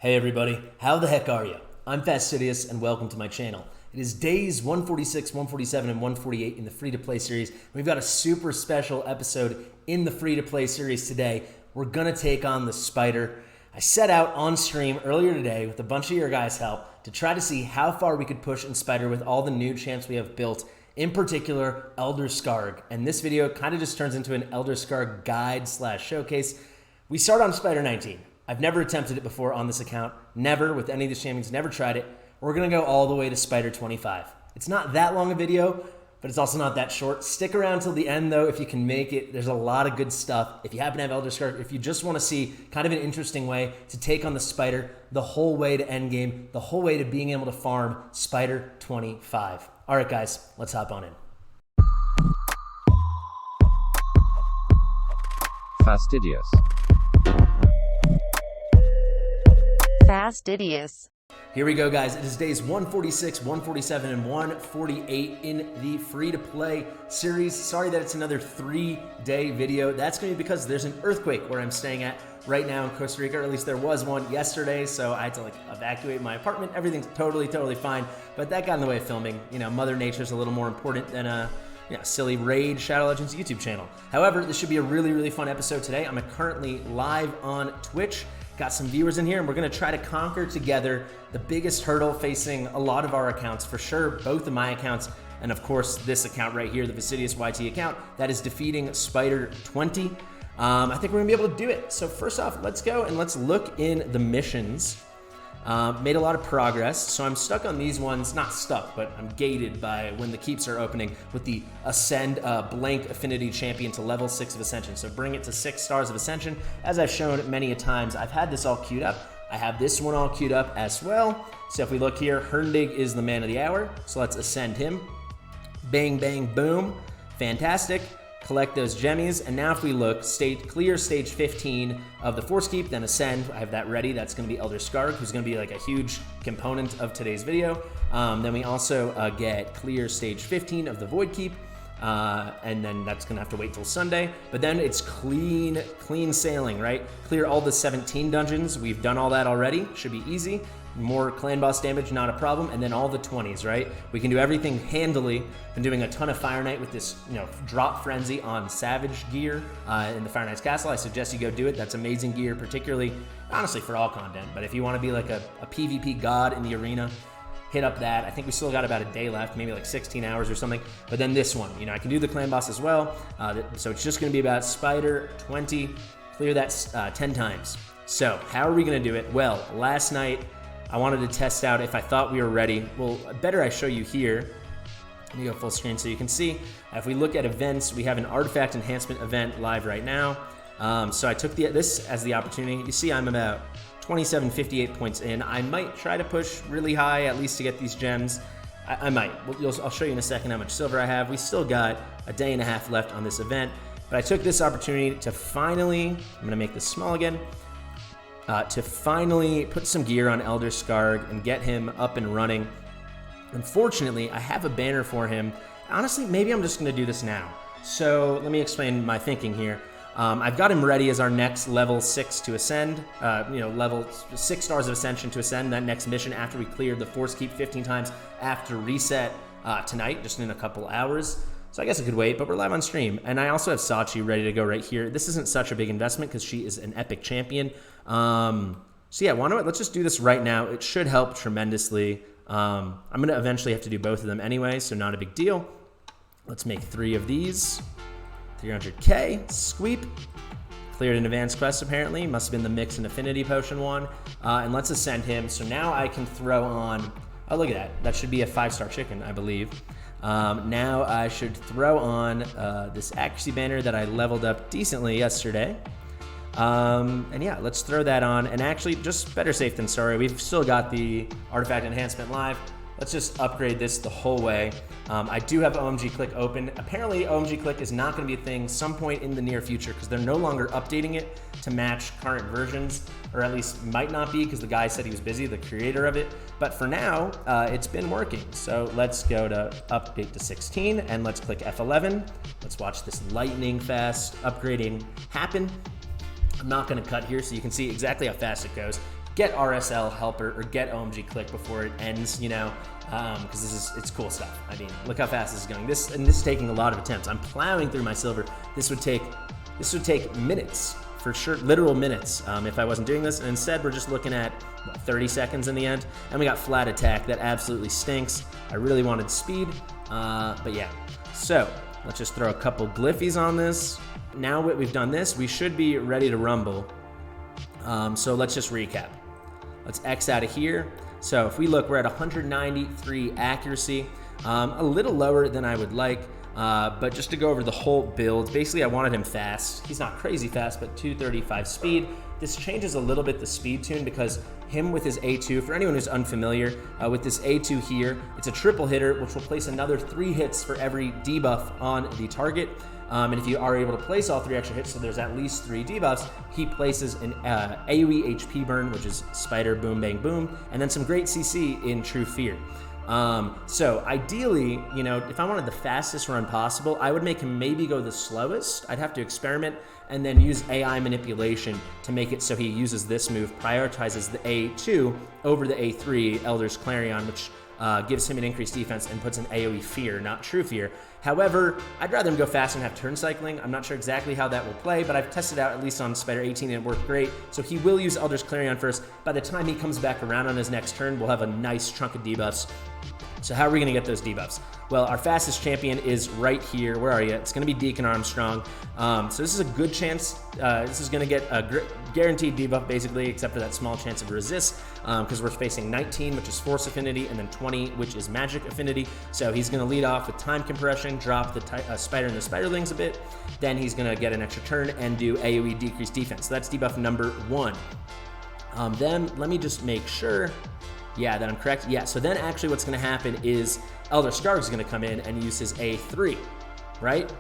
Hey everybody, how the heck are you? I'm Fast The Fastidious and welcome to my channel. It is days 146, 147, and 148 in the free-to-play series. We've got a super special episode in the free-to-play series today. We're gonna take on the Spider. I set out on stream earlier today with a bunch of your guys' help to try to see how far we could push in Spider with all the new champs we have built, in particular Elder Skarg. And this video kind of just turns into an Elder Skarg guide / showcase. We start on Spider 19. I've never attempted it before on this account, never with any of the champions, never tried it. We're gonna go all the way to Spider 25. It's not that long a video, but it's also not that short. Stick around till the end though if you can make it. There's a lot of good stuff. If you happen to have Elder Skarg, if you just wanna see kind of an interesting way to take on the Spider the whole way to endgame, the whole way to being able to farm Spider 25. All right guys, let's hop on in. Fastidious. Fastidious. Here we go, guys. It is days 146, 147, and 148 in the free-to-play series. Sorry that it's another 3-day video. That's going to be because there's an earthquake where I'm staying at right now in Costa Rica, or at least there was one yesterday, so I had to evacuate my apartment. Everything's totally fine, but that got in the way of filming. You know, Mother Nature's a little more important than a silly Raid Shadow Legends YouTube channel. However, this should be a really fun episode today. I'm currently live on Twitch. Got some viewers in here, and we're gonna try to conquer together the biggest hurdle facing a lot of our accounts, for sure, both of my accounts, and of course, this account right here, the Fastidious YT account, that is defeating Spider 20. I think we're gonna be able to do it. So first off, let's go and let's look in the missions. Made a lot of progress, so I'm stuck on these ones, not stuck, but I'm gated by when the keeps are opening with the Ascend Blank Affinity Champion to level 6 of Ascension. So bring it to 6 stars of Ascension. As I've shown many a times, I've had this all queued up. I have this one all queued up as well. So if we look here, Herndig is the man of the hour, so let's ascend him. Bang, bang, boom, fantastic. Collect those gemmies, and now if we look, clear stage 15 of the Force Keep, then Ascend. I have that ready. That's going to be Elder Skarg, who's going to be like a huge component of today's video. Then we also get clear stage 15 of the Void Keep, and then that's going to have to wait till Sunday. But then it's clean sailing, right? Clear all the 17 dungeons. We've done all that already. Should be easy. More clan boss damage, not a problem, and then all the 20s, right? We can do everything handily. Been doing a ton of Fire Knight with this, drop frenzy on Savage gear in the Fire Knight's Castle. I suggest you go do it. That's amazing gear, particularly, honestly, for all content. But if you want to be like a PvP god in the arena, hit up that. I think we still got about a day left, maybe like 16 hours or something. But then this one, I can do the clan boss as well. So it's just going to be about Spider 20. Clear that 10 times. So how are we going to do it? Well, last night, I wanted to test out if I thought we were ready. Well, better I show you here. Let me go full screen so you can see. If we look at events, we have an artifact enhancement event live right now. So I took this as the opportunity. You see I'm about 2758 points in. I might try to push really high, at least to get these gems. I might. I'll show you in a second how much silver I have. We still got a day and a half left on this event. But I took this opportunity to finally, I'm going to make this small again, to finally put some gear on Elder Skarg and get him up and running. Unfortunately, I have a banner for him. Honestly, maybe I'm just going to do this now. So let me explain my thinking here. I've got him ready as our next level 6 to ascend, level 6 stars of Ascension to ascend, that next mission after we cleared the Force Keep 15 times after reset tonight, just in a couple hours. So I guess I could wait, but we're live on stream. And I also have Sachi ready to go right here. This isn't such a big investment because she is an epic champion. So yeah, let's just do this right now. It should help tremendously. I'm going to eventually have to do both of them anyway, so not a big deal. Let's make 3 of these. 300k, sweep. Cleared an advanced quest apparently. Must have been the Mix and Affinity Potion one. And let's ascend him. So now I can throw on, oh look at that. That should be a 5-star chicken, I believe. Now I should throw on this accuracy banner that I leveled up decently yesterday. And yeah, let's throw that on. And actually, just better safe than sorry. We've still got the artifact enhancement live. Let's just upgrade this the whole way. I do have OMG Click open. Apparently, OMG Click is not going to be a thing some point in the near future because they're no longer updating it to match current versions, or at least might not be because the guy said he was busy, the creator of it. But for now, it's been working. So let's go to update to 16 and let's click F11. Let's watch this lightning fast upgrading happen. I'm not going to cut here so you can see exactly how fast it goes. get RSL helper or get OMG click before it ends, you know, because it's cool stuff. I mean, look how fast this is going. This is taking a lot of attempts. I'm plowing through my silver. This would take minutes, for sure, literal minutes, if I wasn't doing this. And instead, we're just looking at 30 seconds in the end. And we got flat attack. That absolutely stinks. I really wanted speed, but yeah. So let's just throw a couple glyphies on this. Now that we've done this, we should be ready to rumble. So let's just recap. Let's X out of here. So if we look, we're at 193 accuracy, a little lower than I would like, but just to go over the whole build, basically I wanted him fast. He's not crazy fast, but 235 speed. This changes a little bit the speed tune because him with his A2, for anyone who's unfamiliar, with this A2 here, it's a triple hitter, which will place another 3 hits for every debuff on the target. And if you are able to place all 3 extra hits, so there's at least 3 debuffs, he places an AoE HP burn, which is Spider, Boom, Bang, Boom, and then some great CC in True Fear. So ideally, you know, if I wanted the fastest run possible, I would make him maybe go the slowest. I'd have to experiment and then use AI manipulation to make it so he uses this move, prioritizes the A2 over the A3, Elder's Clarion, which gives him an increased defense and puts an AoE Fear, not True Fear. However, I'd rather him go fast and have turn cycling. I'm not sure exactly how that will play, but I've tested out at least on Spider 18 and it worked great. So he will use Elder's Clarion first. By the time he comes back around on his next turn, we'll have a nice chunk of debuffs. So how are we going to get those debuffs? Well, our fastest champion is right here. Where are you? It's going to be Deacon Armstrong. So this is a good chance. This is going to get a guaranteed debuff, basically, except for that small chance of resist, because we're facing 19, which is Force Affinity, and then 20, which is Magic Affinity. So he's going to lead off with Time Compression, drop the Spider and the Spiderlings a bit. Then he's going to get an extra turn and do AoE Decreased Defense. So that's debuff number 1. Then let me just make sure. Yeah, that I'm correct. Yeah, so then actually what's going to happen is Elder Skarg is going to come in and use his A3, right?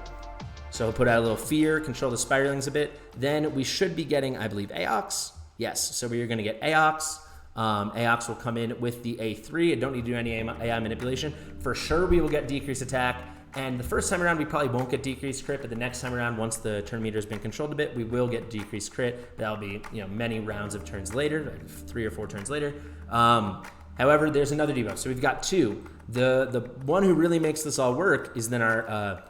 So he'll put out a little fear, control the Spiderlings a bit. Then we should be getting, I believe, Aox. Yes, so we're going to get Aox. Aox will come in with the A3. I don't need to do any AI manipulation. For sure, we will get decreased attack. And the first time around, we probably won't get decreased crit, but the next time around, once the turn meter has been controlled a bit, we will get decreased crit. That'll be, you know, many rounds of turns later, like 3 or 4 turns later. However, there's another debuff. So we've got 2. The one who really makes this all work is then our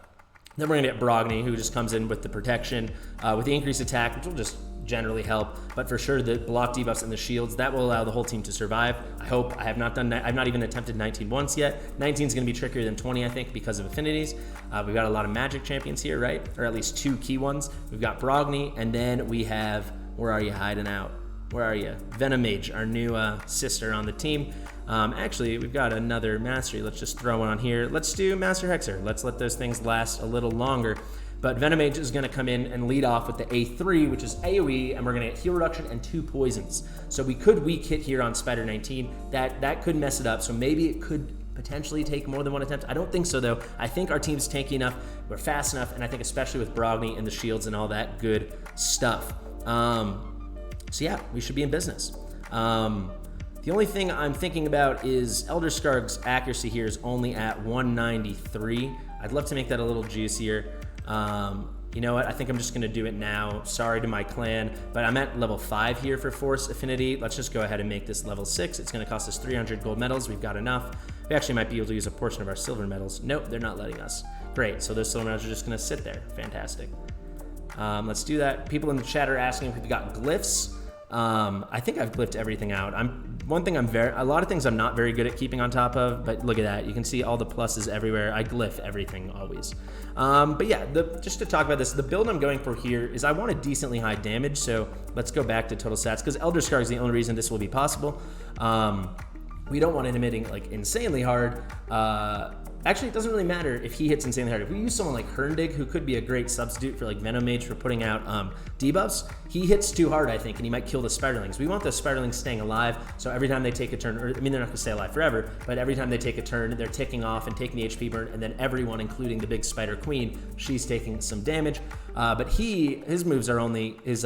then we're gonna get Brogni, who just comes in with the protection, with the increased attack, which will just generally help, but for sure the block debuffs and the shields, that will allow the whole team to survive. I hope. I've not even attempted 19 once yet. 19 is going to be trickier than 20, I think, because of affinities. We've got a lot of magic champions here, right? Or at least 2 key ones. We've got Brogni, and then we have, where are you hiding out? Where are you? Venomage, our new sister on the team. Actually, we've got another mastery. Let's just throw one on here. Let's do Master Hexer. Let's let those things last a little longer. But Venomage is going to come in and lead off with the A3, which is AoE, and we're going to get heal reduction and 2 poisons. So we could weak hit here on Spider 19. That could mess it up. So maybe it could potentially take more than 1 attempt. I don't think so, though. I think our team's tanky enough. We're fast enough, and I think especially with Brogni and the shields and all that good stuff. So yeah, we should be in business. The only thing I'm thinking about is Elder Skarg's accuracy here is only at 193. I'd love to make that a little juicier. You know what? I think I'm just going to do it now. Sorry to my clan, but I'm at level 5 here for Force Affinity. Let's just go ahead and make this level 6. It's going to cost us 300 gold medals. We've got enough. We actually might be able to use a portion of our silver medals. Nope, they're not letting us. Great. So those silver medals are just going to sit there. Fantastic. Let's do that. People in the chat are asking if we've got glyphs. I think I've glyphed everything out. A lot of things I'm not very good at keeping on top of, but look at that. You can see all the pluses everywhere. I glyph everything always. But yeah, just to talk about this, the build I'm going for here is I want a decently high damage. So let's go back to total stats because Elder Skarg is the only reason this will be possible. We don't want him hitting like insanely hard. Actually, it doesn't really matter if he hits insanely hard. If we use someone like Herndig, who could be a great substitute for like Venomage for putting out debuffs, he hits too hard, I think, and he might kill the Spiderlings. We want the Spiderlings staying alive, so every time they take a turn, they're not going to stay alive forever, but every time they take a turn, they're ticking off and taking the HP burn, and then everyone, including the big Spider Queen, she's taking some damage. But his moves are only, his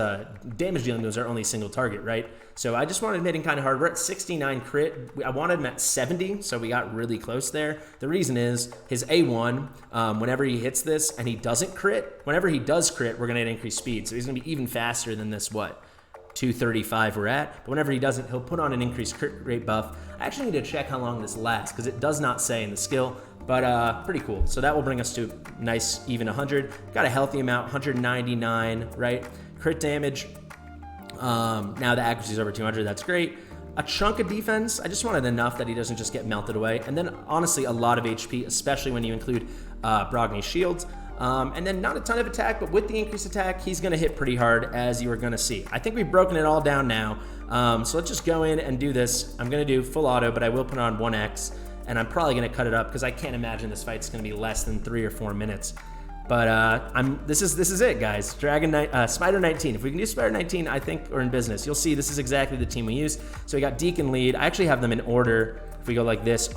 damage dealing moves are only single target, right? So I just wanted him hitting kind of hard. We're at 69 crit. I wanted him at 70, so we got really close there. The reason is his A1, whenever he hits this and he doesn't crit, whenever he does crit, we're going to get increased speed. So he's going to be even faster than this, 2 235 we're at. But whenever he doesn't, he'll put on an increased crit rate buff. I actually need to check how long this lasts because it does not say in the skill, but pretty cool. So that will bring us to nice even 100. Got a healthy amount, 199, right? Crit damage. Now the accuracy is over 200. That's great. A chunk of defense. I just wanted enough that he doesn't just get melted away. And then honestly, a lot of HP, especially when you include Brogni shields. And then not a ton of attack, but with the increased attack, he's going to hit pretty hard, as you are going to see. I think we've broken it all down now. So let's just go in and do this. I'm going to do full auto, but I will put on 1x, and I'm probably going to cut it up because I can't imagine this fight's going to be less than 3 or 4 minutes. But this is it, guys. Spider 19. If we can do Spider 19, I think we're in business. You'll see this is exactly the team we use. So we got Deacon lead. I actually have them in order. If we go like this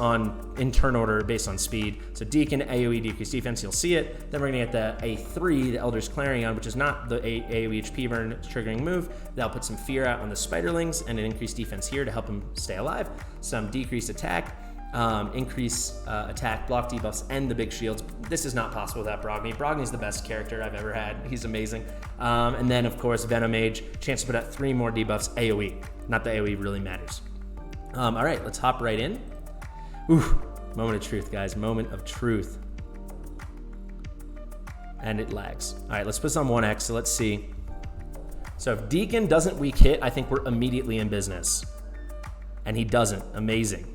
in turn order based on speed. So Deacon, AoE, decreased defense, you'll see it. Then we're gonna get the A3, the Elder's Clarion, which is not the AoE HP burn triggering move. That'll put some fear out on the Spiderlings and an increased defense here to help them stay alive. Some decreased attack. Increase attack, block debuffs, and the big shields. This is not possible without Brogni. Brogni's the best character I've ever had. He's amazing. And then, of course, Venom Mage, chance to put out 3 more debuffs, AoE. Not the AoE really matters. All right, let's hop right in. Ooh, moment of truth, guys. Moment of truth. And it lags. All right, let's put this on 1x, so let's see. So if Deacon doesn't weak hit, I think we're immediately in business. And he doesn't. Amazing.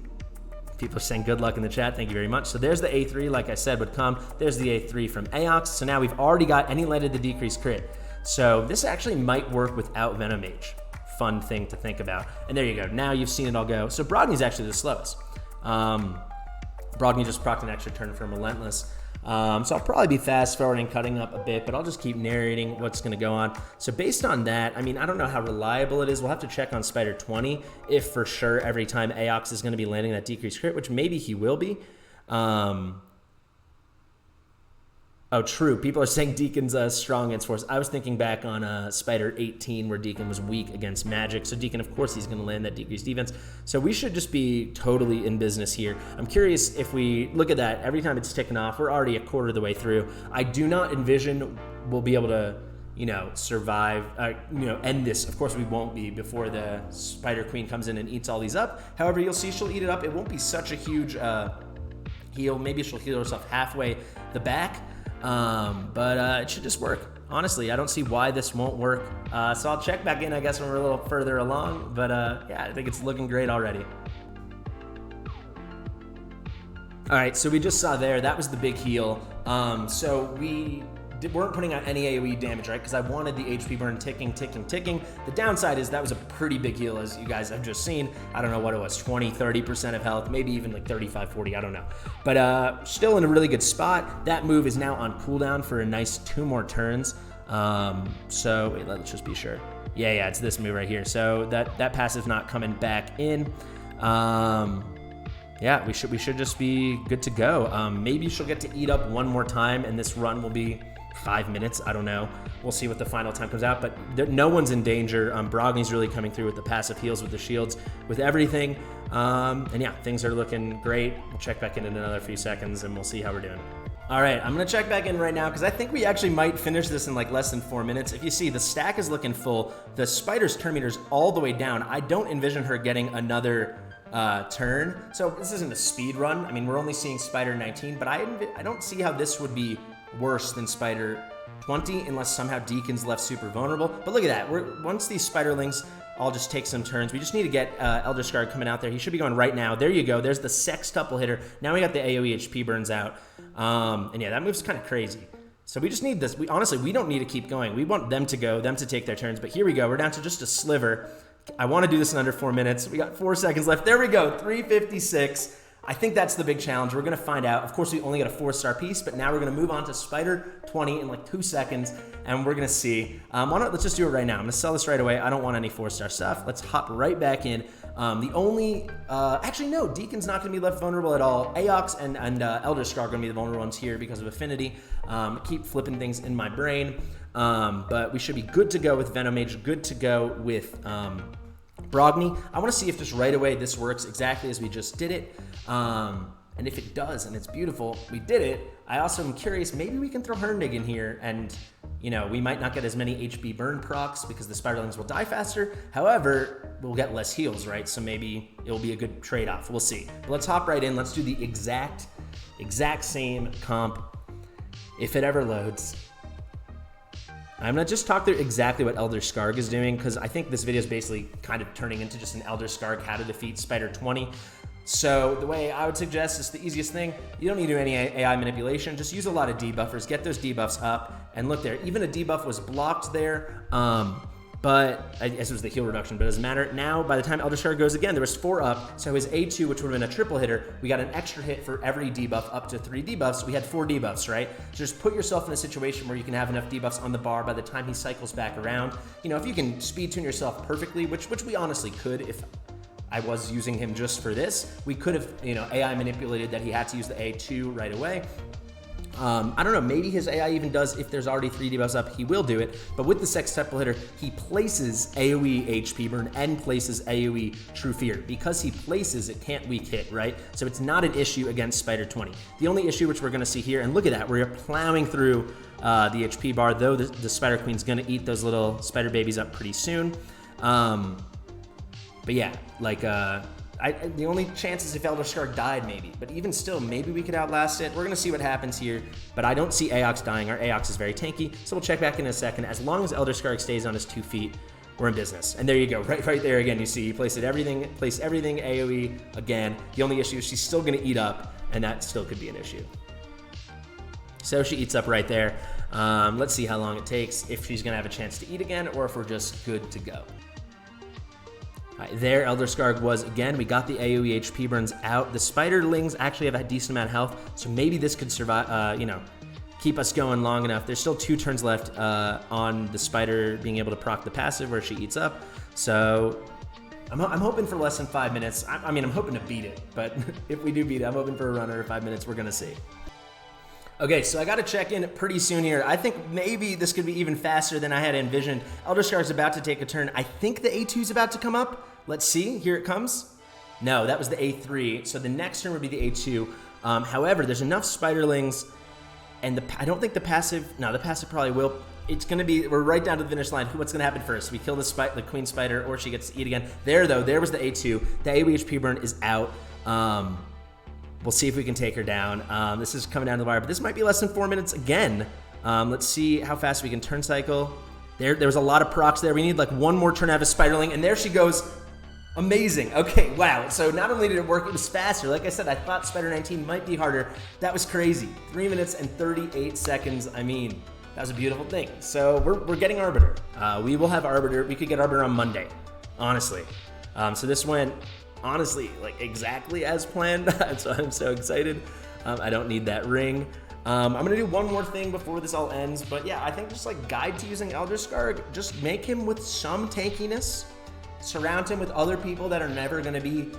People are saying good luck in the chat. Thank you very much. So there's the A3, like I said, would come. There's the A3 from Aox. So now we've already got, and he landed the decreased crit. So this actually might work without Venom Mage. Fun thing to think about. And there you go. Now you've seen it all go. So Brogni's actually the slowest. Brogni just procced an extra turn for Relentless. So I'll probably be fast forwarding, cutting up a bit, but I'll just keep narrating what's going to go on. So based on that, I mean, I don't know how reliable it is. We'll have to check on Spider 20 if for sure every time Aox is going to be landing that decreased crit, which maybe he will be. Oh, true. People are saying Deacon's strong against Force. I was thinking back on Spider 18 where Deacon was weak against magic. So Deacon, of course, he's going to land that decreased defense. So we should just be totally in business here. I'm curious if we look at that. Every time it's ticking off, we're already a quarter of the way through. I do not envision we'll be able to, survive, end this. Of course, we won't be before the Spider Queen comes in and eats all these up. However, you'll see she'll eat it up. It won't be such a huge heal. Maybe she'll heal herself halfway the back. But it should just work. Honestly, I don't see why this won't work. So I'll check back in, I guess, when we're a little further along. But yeah, I think it's looking great already. All right, so we just saw there, that was the big heal. So we weren't putting out any AoE damage, right? Because I wanted the HP burn ticking. The downside is that was a pretty big heal, as you guys have just seen. I don't know what it was, 20, 30% of health, maybe even like 35, 40, I don't know. But still in a really good spot. That move is now on cooldown for a nice 2 more turns. So wait, let's just be sure. Yeah, it's this move right here. So that passive's not coming back in. Yeah, we should just be good to go. Maybe she'll get to eat up 1 more time, and this run will be 5 minutes. I don't know. We'll see what the final time comes out, but no one's in danger. Brogni's really coming through with the passive heals, with the shields, with everything. And yeah, things are looking great. We'll check back in another few seconds, and we'll see how we're doing. All right, I'm gonna check back in right now because I think we actually might finish this in like less than 4 minutes. If you see, the stack is looking full. The Spider's turn meter's all the way down. I don't envision her getting another turn. So this isn't a speed run. I mean, we're only seeing Spider 19, but I don't see how this would be worse than Spider 20 unless somehow Deacon's left super vulnerable. But look at that. Once these Spiderlings all just take some turns, we just need to get Elder Skarg coming out there. He should be going right now. There you go. There's the sextuple hitter. Now we got the AoE HP burns out. And yeah, that move's kind of crazy. So we just need this. Honestly, we don't need to keep going. We want them to go, them to take their turns. But here we go. We're down to just a sliver. I want to do this in under 4 minutes. We got 4 seconds left. There we go, 356. I think that's the big challenge. We're going to find out. Of course, we only got a 4-star piece, but now we're going to move on to Spider 20 in like 2 seconds, and we're going to see. Let's just do it right now. I'm going to sell this right away. I don't want any 4-star stuff. Let's hop right back in. Actually, no, Deacon's not going to be left vulnerable at all. Aox and Elder Skarg are going to be the vulnerable ones here because of affinity. Keep flipping things in my brain. But we should be good to go with Venom Mage, good to go with Brogni. I want to see if just right away this works exactly as we just did it. And if it does, and it's beautiful, we did it. I also am curious, maybe we can throw Hernig in here and you know, we might not get as many HP burn procs because the spiderlings will die faster. However, we'll get less heals, right? So maybe it'll be a good trade-off. We'll see. But let's hop right in. Let's do the exact same comp if it ever loads. I'm gonna just talk through exactly what Elder Skarg is doing, because I think this video is basically kind of turning into just an Elder Skarg how to defeat Spider 20. So the way I would suggest is the easiest thing. You don't need to do any AI manipulation. Just use a lot of debuffers. Get those debuffs up. And look there, even a debuff was blocked there. But I guess it was the heal reduction, but it doesn't matter. Now, by the time Elder Skarg goes again, there was 4 up. So his A2, which would have been a triple hitter, we got an extra hit for every debuff up to 3 debuffs. We had 4 debuffs, right? So just put yourself in a situation where you can have enough debuffs on the bar by the time he cycles back around. You know, if you can speed tune yourself perfectly, which we honestly could if I was using him just for this, we could have, you know, AI manipulated that he had to use the A2 right away. I don't know, maybe his AI even does, if there's already 3 debuffs up, he will do it. But with the sextuple hitter, he places AoE HP burn and places AoE True Fear. Because he places, it can't weak hit, right? So it's not an issue against Spider 20. The only issue which we're gonna see here, and look at that, we're plowing through the HP bar, though the Spider Queen's gonna eat those little spider babies up pretty soon. But yeah, like, the only chance is if Elder Skarg died, maybe. But even still, maybe we could outlast it. We're going to see what happens here. But I don't see Aox dying. Our Aox is very tanky. So we'll check back in a second. As long as Elder Skarg stays on his 2 feet, we're in business. And there you go. Right there again, you see. He placed everything AoE again. The only issue is she's still going to eat up. And that still could be an issue. So she eats up right there. Let's see how long it takes. If she's going to have a chance to eat again. Or if we're just good to go. Right, there, Elder Skarg was again. We got the AoE HP burns out. The spiderlings actually have a decent amount of health, so maybe this could survive. You know, keep us going long enough. There's still 2 turns left on the spider being able to proc the passive where she eats up. So I'm hoping for less than 5 minutes. I mean, I'm hoping to beat it, but if we do beat it, I'm hoping for a run under 5 minutes. We're gonna see. Okay, so I got to check in pretty soon here. I think maybe this could be even faster than I had envisioned. Elder Skarg's about to take a turn. I think the A2's about to come up. Let's see. Here it comes. No, that was the A3. So the next turn would be the A2. However, there's enough spiderlings, and I don't think the passive. No, the passive probably will. It's going to be. We're right down to the finish line. What's going to happen first? We kill the queen spider, or she gets to eat again. There though. There was the A2. The AoE HP burn is out. We'll see if we can take her down. This is coming down the wire, but this might be less than 4 minutes again. Let's see how fast we can turn cycle. There was a lot of procs there. We need like 1 more turn to have a spiderling, and there she goes. Amazing. Okay, wow. So not only did it work, it was faster. Like I said, I thought Spider 19 might be harder. That was crazy. 3 minutes and 38 seconds. I mean, that was a beautiful thing. So we're getting Arbiter. We will have Arbiter. We could get Arbiter on Monday, honestly. So this went, honestly, like exactly as planned. So I'm so excited. I don't need that ring. I'm gonna do one more thing before this all ends, but yeah, I think just like guide to using Elder Skarg, just make him with some tankiness, surround him with other people that are never gonna be,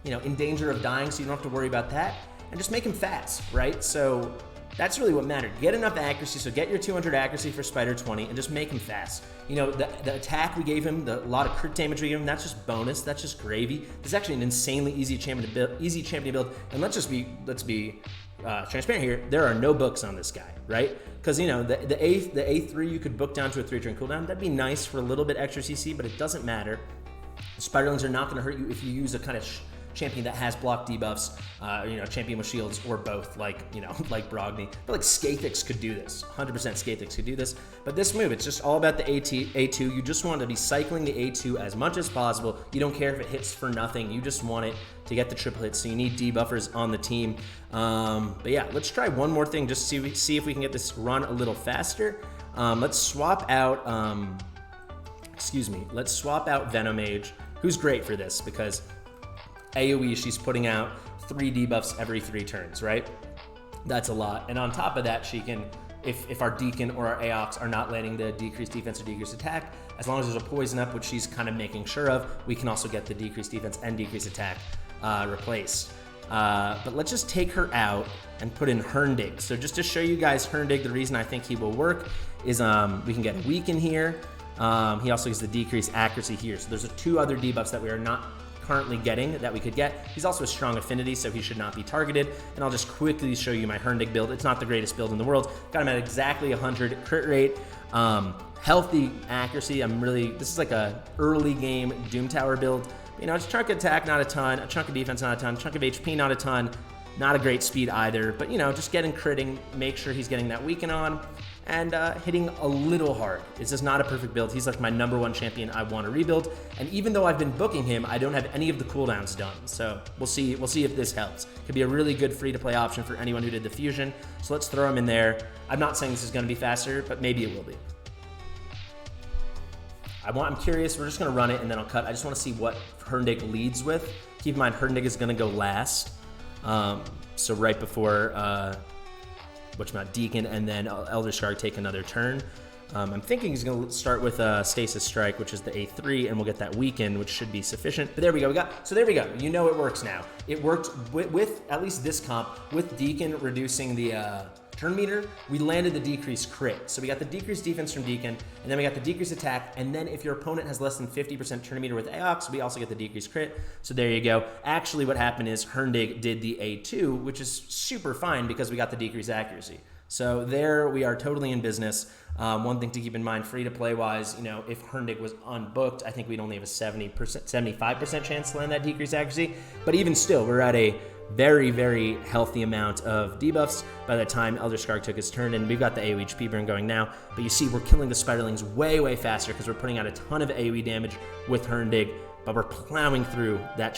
you know, in danger of dying, so you don't have to worry about that, and just make him fast, right? So that's really what mattered. Get enough accuracy, so get your 200 accuracy for Spider 20, and just make him fast. You know, the attack we gave him, a lot of crit damage we gave him, that's just bonus, that's just gravy. This is actually an insanely easy champion to build, and let's be transparent here. There are no books on this guy, right? Because you know the A3 you could book down to a 3-turn cooldown. That'd be nice for a little bit extra CC, but it doesn't matter. The spiderlings are not going to hurt you if you use a kind of champion that has block debuffs, you know, champion with shields, or both, like, you know, like Brogni. But like Skathix could do this, 100% Skathix could do this. But this move, it's just all about the A2. You just want to be cycling the A2 as much as possible. You don't care if it hits for nothing. You just want it to get the triple hits. So you need debuffers on the team. But yeah, let's try one more thing just to see if we can get this run a little faster. Let's swap out, let's swap out Venomage, who's great for this because AoE, she's putting out 3 debuffs every 3 turns, right? That's a lot. And on top of that, she can, if our Deacon or our Aox are not landing the decreased defense or decreased attack, as long as there's a poison up, which she's kind of making sure of, we can also get the decreased defense and decreased attack replaced. But let's just take her out and put in Herndig. So just to show you guys Herndig, the reason I think he will work is we can get Weaken here. He also gets the decreased accuracy here. So there's 2 other debuffs that we are not currently getting that we could get. He's also a strong affinity, so he should not be targeted. And I'll just quickly show you my Herndig build. It's not the greatest build in the world. Got him at exactly 100 crit rate. Healthy accuracy. This is like a early game Doom Tower build. You know, it's chunk of attack, not a ton. A chunk of defense, not a ton. Chunk of HP, not a ton. Not a great speed either. But, you know, just getting critting, make sure he's getting that weaken on, and hitting a little hard. This is not a perfect build. He's like my #1 champion I want to rebuild. And even though I've been booking him, I don't have any of the cooldowns done. So we'll see if this helps. Could be a really good free-to-play option for anyone who did the fusion. So let's throw him in there. I'm not saying this is going to be faster, but maybe it will be. I'm curious. We're just going to run it, and then I'll cut. I just want to see what Herndig leads with. Keep in mind, Herndig is going to go last. So right before Deacon, and then Elder Skarg take another turn. I'm thinking he's going to start with Stasis Strike, which is the A3, and we'll get that weaken, which should be sufficient. But there we go. So there we go. You know it works now. It worked with at least this comp, with Deacon reducing the turn meter. We landed the decreased crit. So we got the decreased defense from Deacon, and then we got the decreased attack, and then if your opponent has less than 50% turn meter with Aox, we also get the decreased crit. So there you go. Actually, what happened is Herndig did the A2, which is super fine because we got the decreased accuracy. So there we are, totally in business. One thing to keep in mind, free-to-play wise, you know, if Herndig was unbooked, I think we'd only have a 75% chance to land that decreased accuracy. But even still, we're at a very, very healthy amount of debuffs by the time Elder Skarg took his turn, and we've got the AoE HP burn going now. But you see, we're killing the Spiderlings way, way faster because we're putting out a ton of AoE damage with Herndig, but we're plowing through that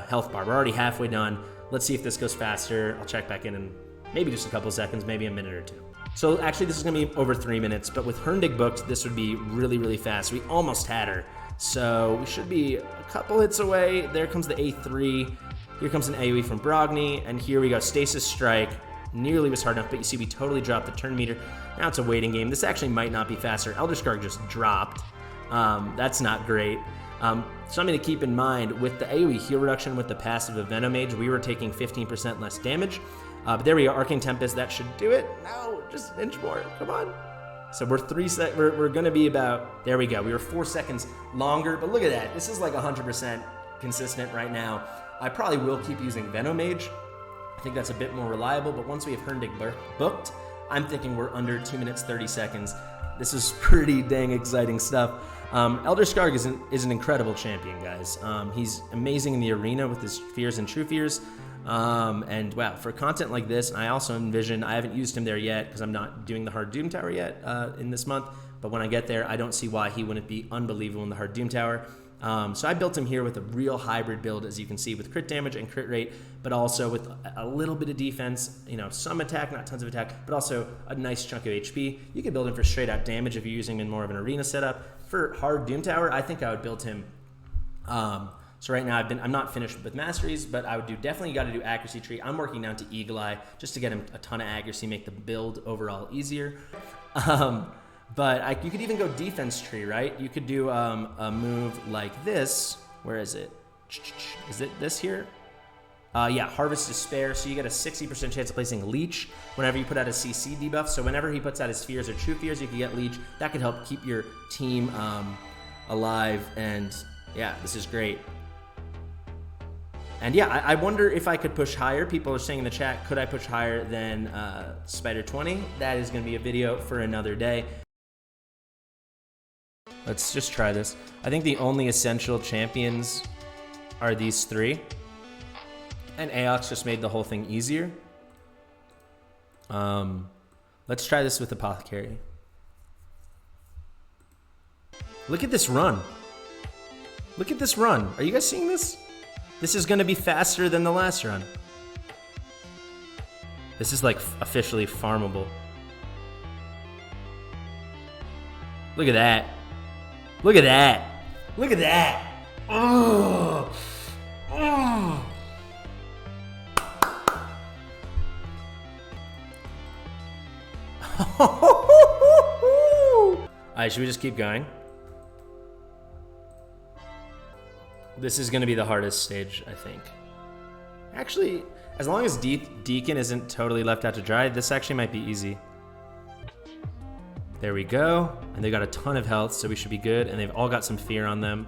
health bar. We're already halfway done. Let's see if this goes faster. I'll check back in maybe just a couple of seconds, maybe a minute or two. So actually, this is going to be over 3 minutes, but with Herndig booked, this would be really, really fast. We almost had her. So we should be a couple hits away. There comes the A3. Here comes an AoE from Brogni, and here we go. Stasis Strike. Nearly was hard enough, but you see we totally dropped the turn meter. Now it's a waiting game. This actually might not be faster. Elder Skarg just dropped. That's not great. Something to keep in mind, with the AoE heal reduction with the passive of Venomage, we were taking 15% less damage. But there we go, Arcane Tempest, that should do it. No, just an inch more, come on. So we're gonna be about, there we go. We were 4 seconds longer, but look at that. This is like 100% consistent right now. I probably will keep using Venomage. I think that's a bit more reliable, but once we have Herndig booked, I'm thinking we're under 2 minutes, 30 seconds. This is pretty dang exciting stuff. Elder Skarg is an incredible champion, guys. He's amazing in the arena with his fears and true fears. And wow, for content like this, I also envision, I haven't used him there yet because I'm not doing the hard Doom Tower yet in this month, but when I get there, I don't see why he wouldn't be unbelievable in the hard Doom Tower. So I built him here with a real hybrid build, as you can see, with crit damage and crit rate, but also with a little bit of defense, you know, some attack, not tons of attack, but also a nice chunk of HP. You could build him for straight out damage if you're using him in more of an arena setup. For hard Doom Tower, I think I would build him. So right now I'm not finished with masteries, but I would definitely got to do accuracy tree. I'm working down to Eagle Eye just to get him a ton of accuracy, make the build overall easier. But you could even go defense tree, right? You could do a move like this. Where is it? Is it this here? Yeah, Harvest Despair. So you get a 60% chance of placing Leech whenever you put out a CC debuff. So whenever he puts out his fears or true fears, you can get Leech. That could help keep your team alive. And yeah, this is great. And yeah, I wonder if I could push higher. People are saying in the chat, could I push higher than Spider 20? That is going to be a video for another day. Let's just try this. I think the only essential champions are these three. And Aox just made the whole thing easier. Let's try this with Apothecary. Look at this run. Look at this run. Are you guys seeing this? This is going to be faster than the last run. This is like officially farmable. Look at that. Look at that. Look at that. Oh. Oh. Alright, should we just keep going? This is going to be the hardest stage, I think. Actually, as long as Deacon isn't totally left out to dry, this actually might be easy. There we go. And they got a ton of health, so we should be good. And they've all got some fear on them.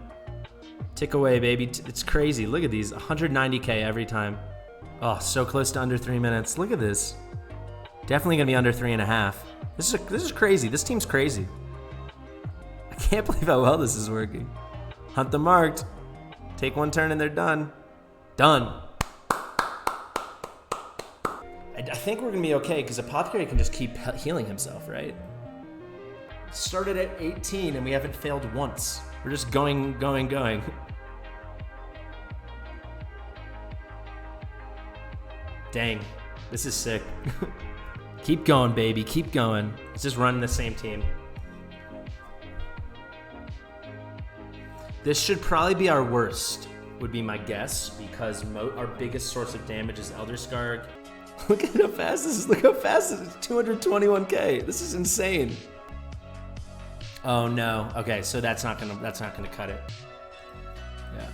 Tick away, baby. It's crazy. Look at these. 190K every time. Oh, so close to under 3 minutes. Look at this. Definitely gonna be under 3.5. This is crazy. This team's crazy. I can't believe how well this is working. Hunt the marked. Take one turn and they're done. Done. I think we're gonna be okay because Apothecary can just keep healing himself, right? Started at 18 and we haven't failed once. We're just going. Dang, this is sick. Keep going, baby, keep going. Let's just run the same team. This should probably be our worst, would be my guess, because our biggest source of damage is Elder Skarg. Look at how fast this is. Look how fast this is. 221K. This is insane. Oh no. Okay, so that's not gonna cut it. Yeah.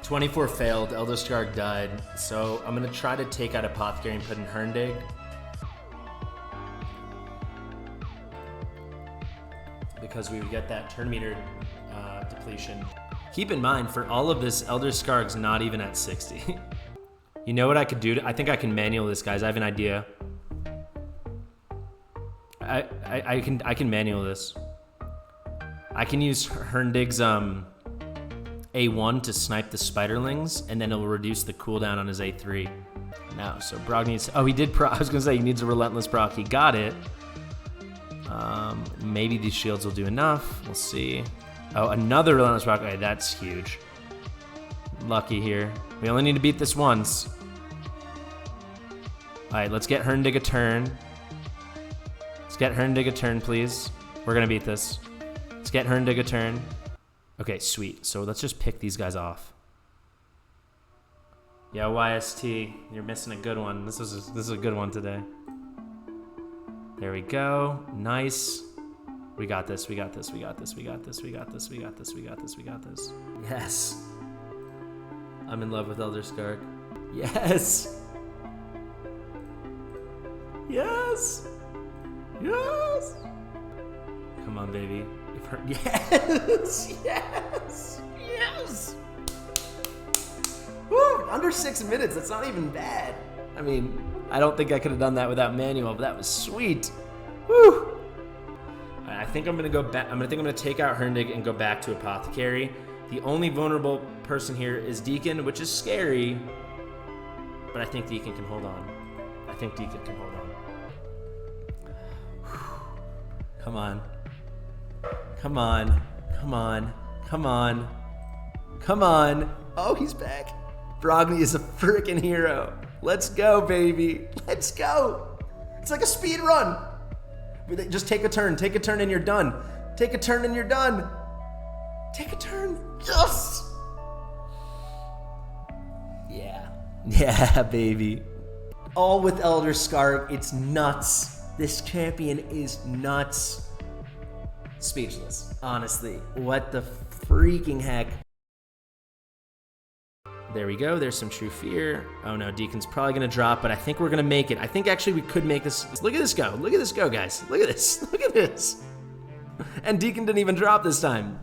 24 failed. Elder Skarg died. So I'm gonna try to take out Apothecary and put in Herndig. Because we would get that turn meter depletion. Keep in mind, for all of this, Elder Skarg's not even at 60. You know what I could do? I think I can manual this, guys. I have an idea. I can manual this. I can use Herndig's A1 to snipe the spiderlings, and then it'll reduce the cooldown on his A3. Now, so Brogni needs. Oh, he did. I was gonna say he needs a relentless proc. He got it. Maybe these shields will do enough. We'll see. Oh, another relentless proc. Okay, that's huge. Lucky here. We only need to beat this once. All right, let's get Herndig a turn. Let's get Herndig a turn, please. We're gonna beat this. Let's get Herndig a turn. Okay, sweet. So let's just pick these guys off. Yeah, YST, you're missing a good one. This is a good one today. There we go. Nice. We got this. We got this. We got this. We got this. We got this. We got this. We got this. We got this. Yes. I'm in love with Elder Skarg. Yes. Yes. Yes. Come on, baby. Yes. Yes. Yes. Woo. Under 6 minutes. That's not even bad. I mean, I don't think I could have done that without manual, but that was sweet. Woo. I think I'm gonna go back. I'm gonna take out Herndig and go back to Apothecary. The only vulnerable person here is Deacon, which is scary, but I think Deacon can hold on. I think Deacon can hold on. Come on. Come on. Come on. Come on. Come on. Oh, he's back. Brogni is a freaking hero. Let's go, baby. Let's go. It's like a speed run. Just take a turn and you're done. Take a turn and you're done. Take a turn. Yes. Yeah. Yeah, baby. All with Elder Skarg. It's nuts. This champion is nuts. Speechless, honestly. What the freaking heck? There we go. There's some true fear. Oh no, Deacon's probably gonna drop, but I think we're gonna make it. I think actually we could make this. Look at this go. Look at this go, guys. Look at this. Look at this. And Deacon didn't even drop this time.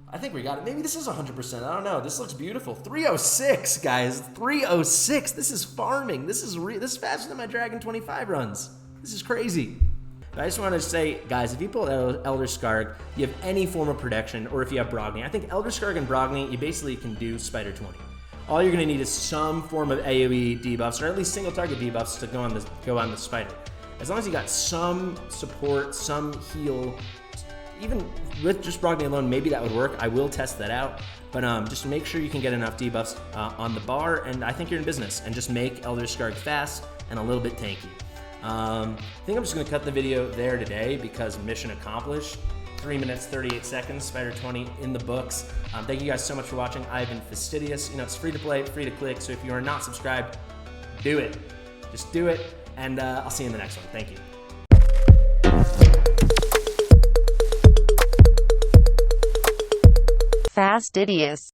I think we got it. Maybe this is 100%. I don't know. This looks beautiful. 306, guys. 306. This is farming. This is faster than my Dragon 25 runs. This is crazy. But I just want to say, guys, if you pull Elder Skarg, you have any form of protection, or if you have Brogni. I think Elder Skarg and Brogni, you basically can do Spider 20. All you're going to need is some form of AoE debuffs, or at least single target debuffs to go on the Spider. As long as you got some support, some heal, even with just Brogni alone, maybe that would work. I will test that out. But just make sure you can get enough debuffs on the bar, and I think you're in business. And just make Elder Skarg fast and a little bit tanky. I think I'm just going to cut the video there today because mission accomplished. 3 minutes, 38 seconds, Spider 20 in the books. Thank you guys so much for watching. I've been Fastidious. You know, it's free to play, free to click. So if you are not subscribed, do it. Just do it. And I'll see you in the next one. Thank you. Fastidious.